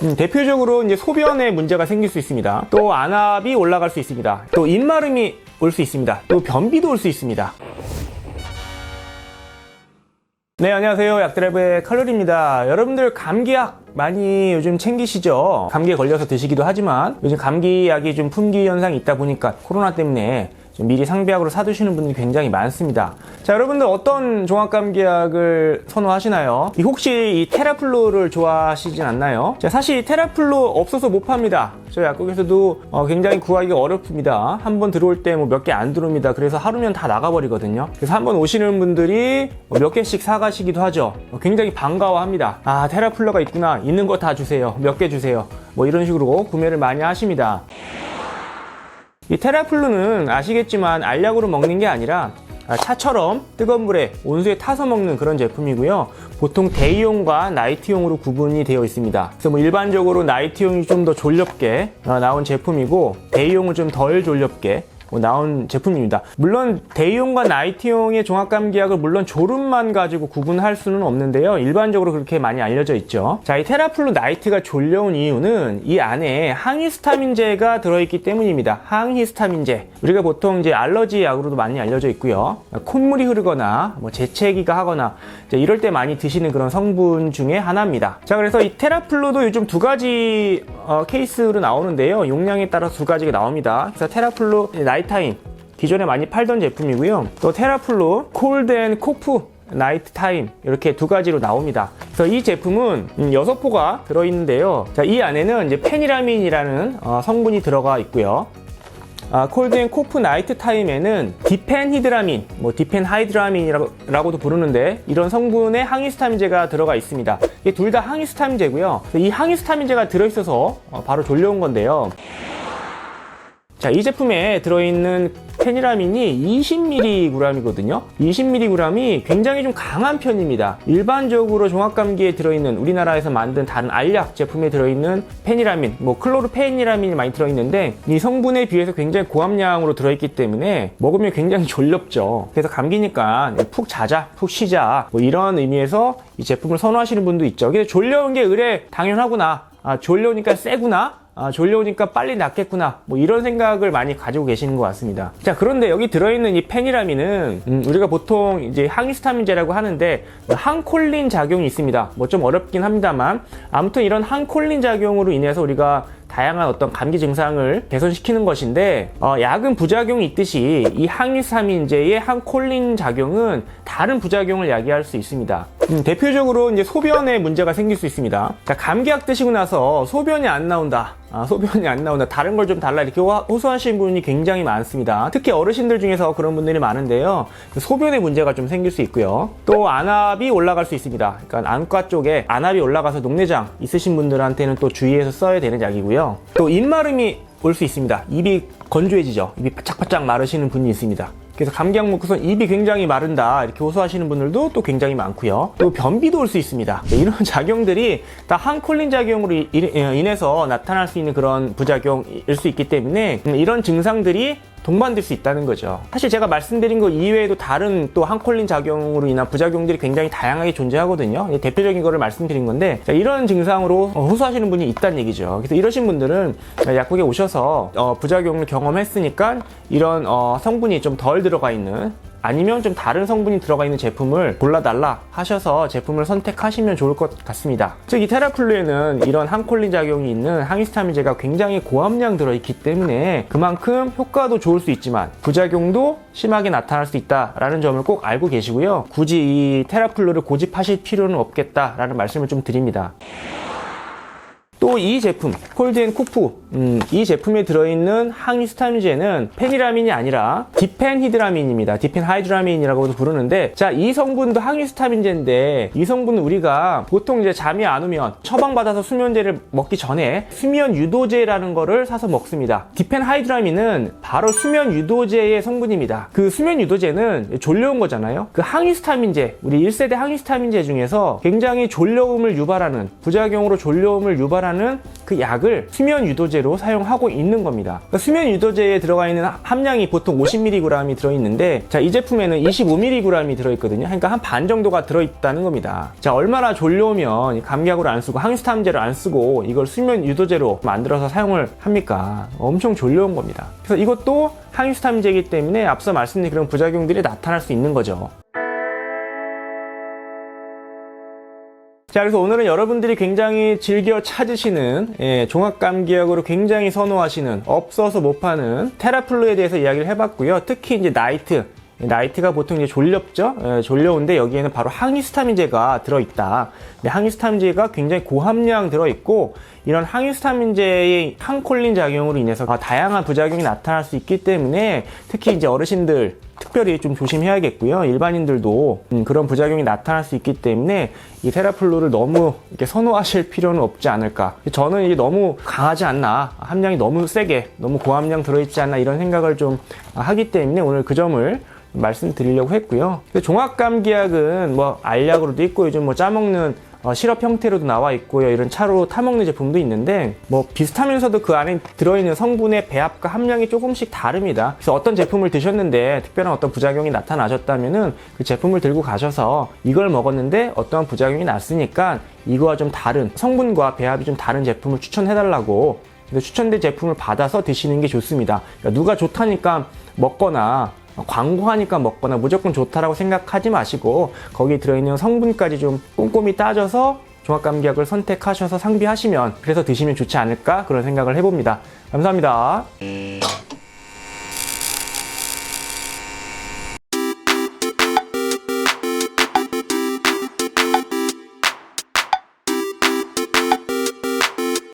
대표적으로 이제 소변에 문제가 생길 수 있습니다. 또 안압이 올라갈 수 있습니다. 또 입마름이 올 수 있습니다. 또 변비도 올 수 있습니다. 네, 안녕하세요. 약드라이브의 칼로리입니다. 여러분들 감기약 많이 요즘 챙기시죠? 감기에 걸려서 드시기도 하지만 요즘 감기약이 좀 품귀 현상이 있다 보니까 코로나 때문에 좀 미리 상비약으로 사두시는 분들이 굉장히 많습니다. 자, 여러분들 어떤 종합감기약을 선호하시나요? 혹시 이 테라플루를 좋아하시진 않나요? 자, 사실 테라플루 없어서 못 팝니다. 저희 약국에서도 굉장히 구하기가 어렵습니다. 한번 들어올 때 뭐 몇 개 안 들어옵니다. 그래서 하루면 다 나가버리거든요. 그래서 한번 오시는 분들이 몇 개씩 사가시기도 하죠. 굉장히 반가워합니다. 아, 테라플루가 있구나. 있는 거 다 주세요. 몇 개 주세요. 뭐 이런 식으로 구매를 많이 하십니다. 이 테라플루는 아시겠지만 알약으로 먹는 게 아니라 차처럼 뜨거운 물에 온수에 타서 먹는 그런 제품이고요. 보통 데이용과 나이트용으로 구분이 되어 있습니다. 그래서 뭐 일반적으로 나이트용이 좀 더 졸렵게 나온 제품이고 데이용은 좀 덜 졸렵게 나온 제품입니다. 물론 데이용과 나이트용의 종합감기약을 물론 졸음만 가지고 구분할 수는 없는데요. 일반적으로 그렇게 많이 알려져 있죠. 자, 이 테라플루 나이트가 졸려온 이유는 이 안에 항히스타민제가 들어있기 때문입니다. 항히스타민제. 우리가 보통 이제 알러지 약으로도 많이 알려져 있고요. 콧물이 흐르거나 뭐 재채기가 하거나 이럴 때 많이 드시는 그런 성분 중에 하나입니다. 자, 그래서 이 테라플루도 요즘 두 가지 케이스로 나오는데요. 용량에 따라서 두 가지가 나옵니다. 그래서 테라플루 나이타임 기존에 많이 팔던 제품이고요. 또 테라플루 콜드 앤 코프 나이트 타임 이렇게 두 가지로 나옵니다. 그래서 이 제품은 6포가 들어있는데요. 자, 이 안에는 이제 페니라민이라는 성분이 들어가 있고요. 콜드 앤 코프 나이트 타임에는 디펜히드라민, 뭐 디펜하이드라민이라고도 부르는데 이런 성분의 항히스타민제가 들어가 있습니다. 이게 둘 다 항히스타민제고요. 이 항히스타민제가 들어있어서 바로 졸려온 건데요. 자, 이 제품에 들어있는 페니라민이 20mg이거든요. 20mg이 굉장히 좀 강한 편입니다. 일반적으로 종합감기에 들어있는 우리나라에서 만든 다른 알약 제품에 들어있는 페니라민, 뭐 클로르페니라민이 많이 들어있는데 이 성분에 비해서 굉장히 고함량으로 들어있기 때문에 먹으면 굉장히 졸렵죠. 그래서 감기니까 푹 자자, 푹 쉬자 뭐 이런 의미에서 이 제품을 선호하시는 분도 있죠. 근데 졸려온 게 의뢰 당연하구나. 졸려오니까 세구나. 졸려오니까 빨리 낫겠구나 뭐 이런 생각을 많이 가지고 계시는 것 같습니다. 자, 그런데 여기 들어있는 이 페니라민은 우리가 보통 이제 항히스타민제라고 하는데 항콜린 작용이 있습니다. 뭐 좀 어렵긴 합니다만 아무튼 이런 항콜린 작용으로 인해서 우리가 다양한 어떤 감기 증상을 개선시키는 것인데 약은 부작용이 있듯이 이 항히스타민제의 항콜린 작용은 다른 부작용을 야기할 수 있습니다. 대표적으로 이제 소변에 문제가 생길 수 있습니다. 자, 감기약 드시고 나서 소변이 안 나온다. 소변이 안 나온다. 다른 걸 좀 달라. 이렇게 호소하시는 분이 굉장히 많습니다. 특히 어르신들 중에서 그런 분들이 많은데요. 소변에 문제가 좀 생길 수 있고요. 또 안압이 올라갈 수 있습니다. 그러니까 안과 쪽에 안압이 올라가서 녹내장 있으신 분들한테는 또 주의해서 써야 되는 약이고요. 또 입마름이 올 수 있습니다. 입이 건조해지죠. 입이 바짝바짝 마르시는 분이 있습니다. 그래서 감기약 먹고선 입이 굉장히 마른다 이렇게 호소하시는 분들도 또 굉장히 많고요. 또 변비도 올 수 있습니다. 이런 작용들이 다 항콜린 작용으로 인해서 나타날 수 있는 그런 부작용일 수 있기 때문에 이런 증상들이 동반될 수 있다는 거죠. 사실 제가 말씀드린 거 이외에도 다른 또 항콜린 작용으로 인한 부작용들이 굉장히 다양하게 존재하거든요. 대표적인 거를 말씀드린 건데 이런 증상으로 호소하시는 분이 있다는 얘기죠. 그래서 이러신 분들은 약국에 오셔서 부작용을 경험했으니까 이런 성분이 좀 덜 들어가 있는 아니면 좀 다른 성분이 들어가 있는 제품을 골라달라 하셔서 제품을 선택하시면 좋을 것 같습니다. 즉, 이 테라플루에는 이런 항콜린 작용이 있는 항히스타민제가 굉장히 고함량 들어있기 때문에 그만큼 효과도 좋을 수 있지만 부작용도 심하게 나타날 수 있다라는 점을 꼭 알고 계시고요. 굳이 이 테라플루를 고집하실 필요는 없겠다라는 말씀을 좀 드립니다. 또 이 제품 콜드 앤 코프 이 제품에 들어있는 항히스타민제는 페니라민이 아니라 디펜히드라민입니다. 디펜하이드라민이라고도 부르는데 자, 이 성분도 항히스타민제인데 이 성분은 우리가 보통 이제 잠이 안 오면 처방받아서 수면제를 먹기 전에 수면 유도제라는 거를 사서 먹습니다. 디펜하이드라민은 바로 수면 유도제의 성분입니다. 그 수면 유도제는 졸려온 거잖아요. 그 항히스타민제 우리 1세대 항히스타민제 중에서 굉장히 졸려움을 유발하는 부작용으로 졸려움을 유발하는 하는 그 약을 수면 유도제로 사용하고 있는 겁니다. 그러니까 수면 유도제에 들어가 있는 함량이 보통 50mg이 들어있는데, 자, 이 제품에는 25mg이 들어있거든요. 그러니까 한 반 정도가 들어있다는 겁니다. 자, 얼마나 졸려오면 감기약으로 안 쓰고 항히스타민제를 안 쓰고 이걸 수면 유도제로 만들어서 사용을 합니까? 엄청 졸려온 겁니다. 그래서 이것도 항히스타민제이기 때문에 앞서 말씀드린 그런 부작용들이 나타날 수 있는 거죠. 자, 그래서 오늘은 여러분들이 굉장히 즐겨 찾으시는, 종합감기약으로 굉장히 선호하시는, 없어서 못 파는 테라플루에 대해서 이야기를 해봤고요. 특히 이제 나이트가 보통 이제 졸렵죠? 졸려온데 여기에는 바로 항히스타민제가 들어있다. 근데 항히스타민제가 굉장히 고함량 들어있고, 이런 항히스타민제의 항콜린 작용으로 인해서 다양한 부작용이 나타날 수 있기 때문에 특히 이제 어르신들 특별히 좀 조심해야겠고요. 일반인들도 그런 부작용이 나타날 수 있기 때문에 이 테라플루를 너무 이렇게 선호하실 필요는 없지 않을까. 저는 이게 너무 강하지 않나, 함량이 너무 세게, 너무 고함량 들어있지 않나 이런 생각을 좀 하기 때문에 오늘 그 점을 말씀드리려고 했고요. 종합감기약은 뭐 알약으로도 있고 요즘 뭐 짜먹는 시럽 형태로도 나와 있고요. 이런 차로 타먹는 제품도 있는데 뭐 비슷하면서도 그 안에 들어있는 성분의 배합과 함량이 조금씩 다릅니다. 그래서 어떤 제품을 드셨는데 특별한 어떤 부작용이 나타나셨다면은 그 제품을 들고 가셔서 이걸 먹었는데 어떠한 부작용이 났으니까 이거와 좀 다른 성분과 배합이 좀 다른 제품을 추천해달라고, 추천된 제품을 받아서 드시는 게 좋습니다. 그러니까 누가 좋다니까 먹거나 광고하니까 먹거나 무조건 좋다라고 생각하지 마시고 거기에 들어있는 성분까지 좀 꼼꼼히 따져서 종합감기약을 선택하셔서 상비하시면, 그래서 드시면 좋지 않을까 그런 생각을 해봅니다. 감사합니다.